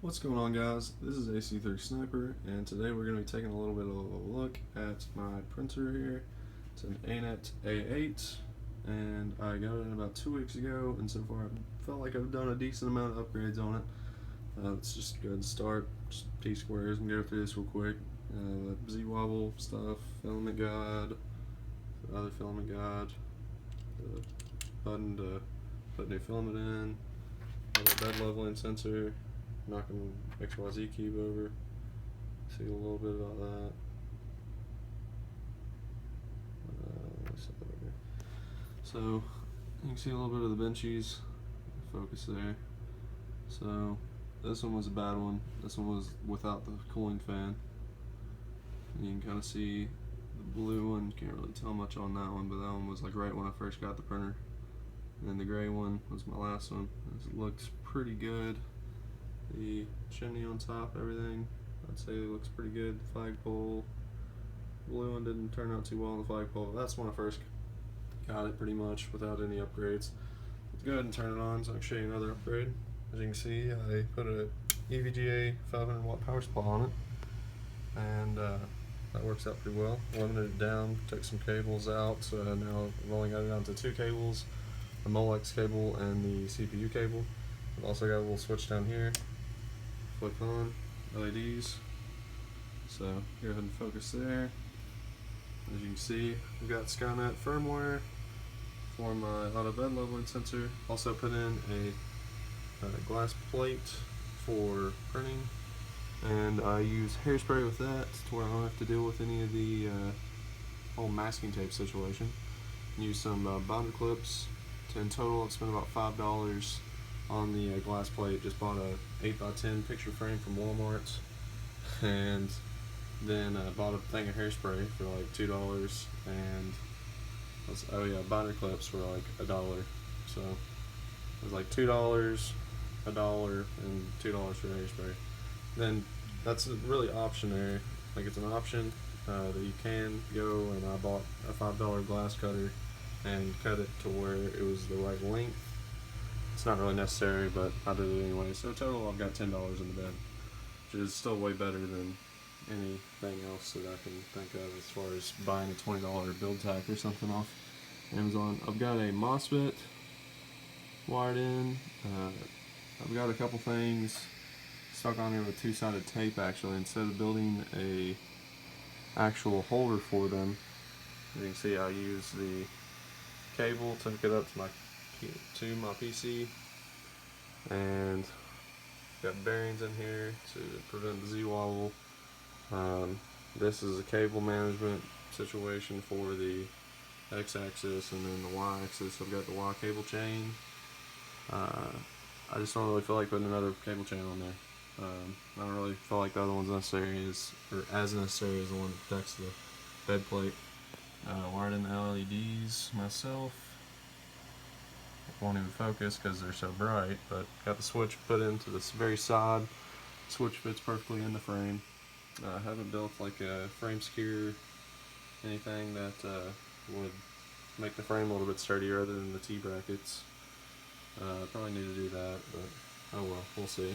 What's going on, guys? This is AC3 Sniper, and today we're going to be taking a little bit of a look at my printer here. It's an Anet A8, and I got it about 2 weeks ago, and so far I felt like I've done a decent amount of upgrades on it. Let's just go ahead and start, just T-squares, and go through this real quick. The Z-wobble stuff, filament guide, the other filament guide, the button to put new filament in, the bed leveling sensor, knocking XYZ Cube over. See a little bit about that. So you can see a little bit of the benchies. Focus there. So this one was a bad one. This one was without the cooling fan. And you can kind of see the blue one. Can't really tell much on that one, but that one was like right when I first got the printer. And then the gray one was my last one. It looks pretty good. The chimney on top, everything, I'd say it looks pretty good. The flagpole, blue one didn't turn out too well on the flagpole. That's when I first got it, pretty much without any upgrades. Let's go ahead and turn it on so I can show you another upgrade. As you can see, I put a EVGA 500 watt power supply on it, and that works out pretty well. Limited it down, took some cables out, so now I've only got it down to 2 cables, the Y-Axix cable and the CPU cable. I've also got a little switch down here. Flick on LEDs. So go ahead and focus there. As you can see, we've got Skynet firmware for my auto bed leveling sensor. Also put in a glass plate for printing, and I use hairspray with that to where I don't have to deal with any of the whole masking tape situation. Use some binder clips. In total, I've spent about $5 on the glass plate. Just bought a 8x10 picture frame from Walmart, and then bought a thing of hairspray for like $2, and oh yeah, binder clips for like $1. So it was like $2, $1, and $2 for hairspray. Then that's really optionary. Like, it's an option that you can go, and I bought a $5 glass cutter and cut it to where it was the right length. It's not really necessary, but I did it anyway. So total, I've got $10 in the bed, which is still way better than anything else that I can think of as far as buying a $20 build tack or something off Amazon. I've got a MOSFET wired in. I've got a couple things stuck on here with 2-sided tape, actually, instead of building a actual holder for them. As you can see, I use the cable to hook it up to my PC, and got bearings in here to prevent the Z-wobble. This is a cable management situation for the X-axis, and then the Y-axis I've got the Y cable chain. I just don't really feel like putting another cable chain on there. I don't really feel like the other one's necessary as necessary as the one that protects the bed plate. Wired in the LEDs myself. Won't even focus because they're so bright, but got the switch put into this very side. Switch fits perfectly in the frame. I haven't built like a frame secure, anything that would make the frame a little bit sturdier other than the T-brackets. Probably need to do that, but oh well, we'll see.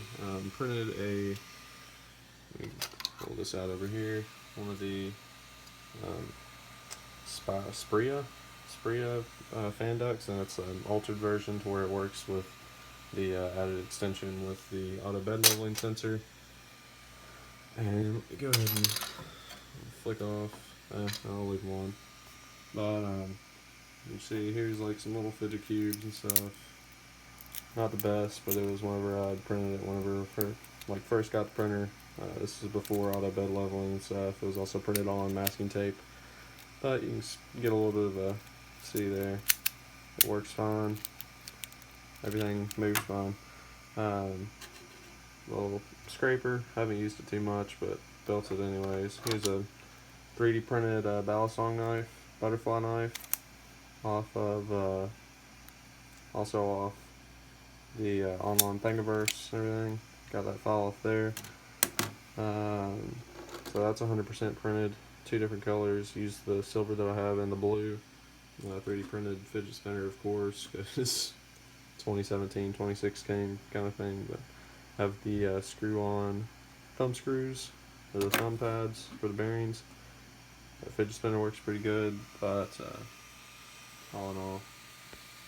Printed a, let me pull this out over here, one of the Spria fan ducts, and it's an altered version to where it works with the added extension with the auto bed leveling sensor. And let me go ahead and flick off. I'll leave them on. But you see, here's like some little Fidget cubes and stuff. Not the best, but it was whenever I printed it. Whenever first got the printer. This is before auto bed leveling and stuff. It was also printed on masking tape. But you can get a little bit of a see there. It works fine. Everything moves fine. Little scraper. Haven't used it too much, but built it anyways. Here's a 3D printed balisong knife, butterfly knife, off of also off the online Thingiverse and everything. Got that file off there. So that's 100% printed. 2 different colors. Use the silver that I have and the blue. 3D printed fidget spinner, of course, because 2017, 2016 kind of thing. But Have the screw-on thumb screws for the thumb pads for the bearings. The fidget spinner works pretty good, but all in all,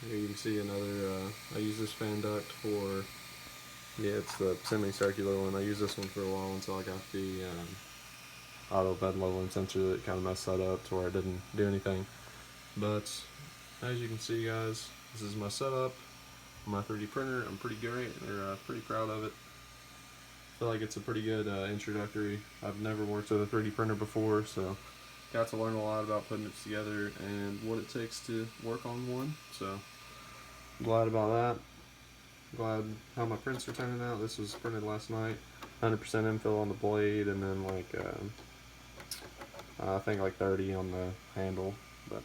here you can see another. I use this fan duct for. Yeah, it's the semicircular one. I used this one for a while until I got the auto bed leveling sensor that kind of messed that up to where it didn't do anything. But as you can see, guys, this is my setup. My 3D printer. I'm pretty great, or pretty proud of it. I feel like it's a pretty good introductory. I've never worked with a 3D printer before, so got to learn a lot about putting it together and what it takes to work on one. So glad about that. Glad how my prints are turning out. This was printed last night. 100% infill on the blade, and then like I think like 30 on the handle. But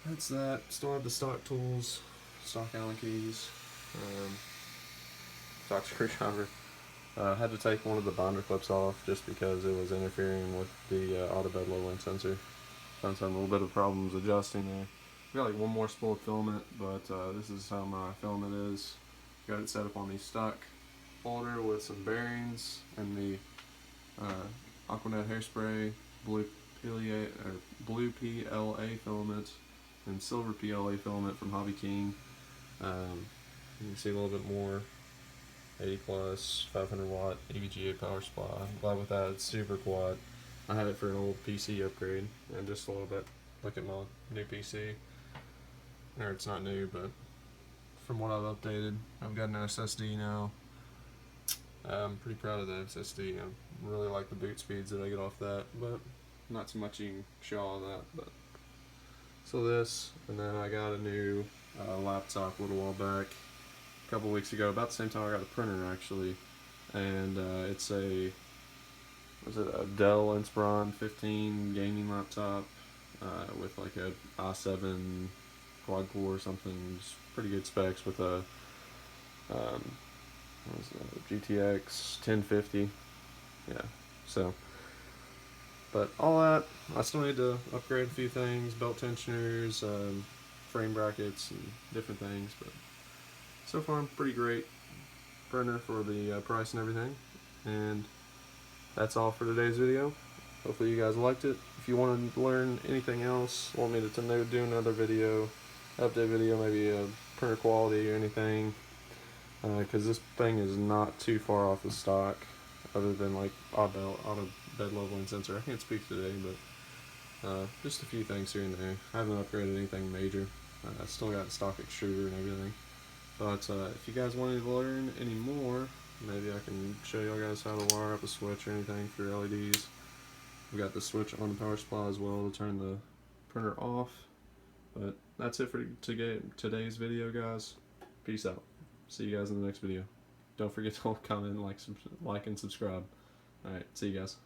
that's that. Still have the stock tools, stock Allen keys, stock screwdriver. Had to take one of the binder clips off just because it was interfering with the auto bed leveling sensor. Found some little bit of problems adjusting there. I've got like one more spool of filament, but this is how my filament is. Got it set up on the stock holder with some bearings and the Aquanet hairspray, blue PLA filament, and silver PLA filament from Hobby King. You can see a little bit more. 80 plus 500 watt EVGA power supply. I'm glad with that. It's super quiet. I had it for an old PC upgrade, and just a little bit. Look at my new PC. Or it's not new, but from what I've updated, I've got an SSD now. I'm pretty proud of the SSD. I really like the boot speeds that I get off that, but not too much you can show on that. But so this, and then I got a new laptop a little while back, a couple weeks ago, about the same time I got the printer actually, and it's a Dell Inspiron 15 gaming laptop with like a i7 quad core or something. Just pretty good specs with a GTX 1050. Yeah, so. But all that, I still need to upgrade a few things, belt tensioners, frame brackets, and different things. But so far, I'm pretty great printer for the price and everything. And that's all for today's video. Hopefully you guys liked it. If you want to learn anything else, want me to do another video, update video, maybe a printer quality or anything, because this thing is not too far off the stock, other than like auto bed leveling sensor. I can't speak today, but just a few things here and there. I haven't upgraded anything major. I still got stock extruder and everything. But if you guys wanted to learn any more, maybe I can show you guys how to wire up a switch or anything for LEDs. We got the switch on the power supply as well to turn the printer off. But that's it for today's video, guys. Peace out. See you guys in the next video. Don't forget to comment, like and subscribe. Alright, see you guys.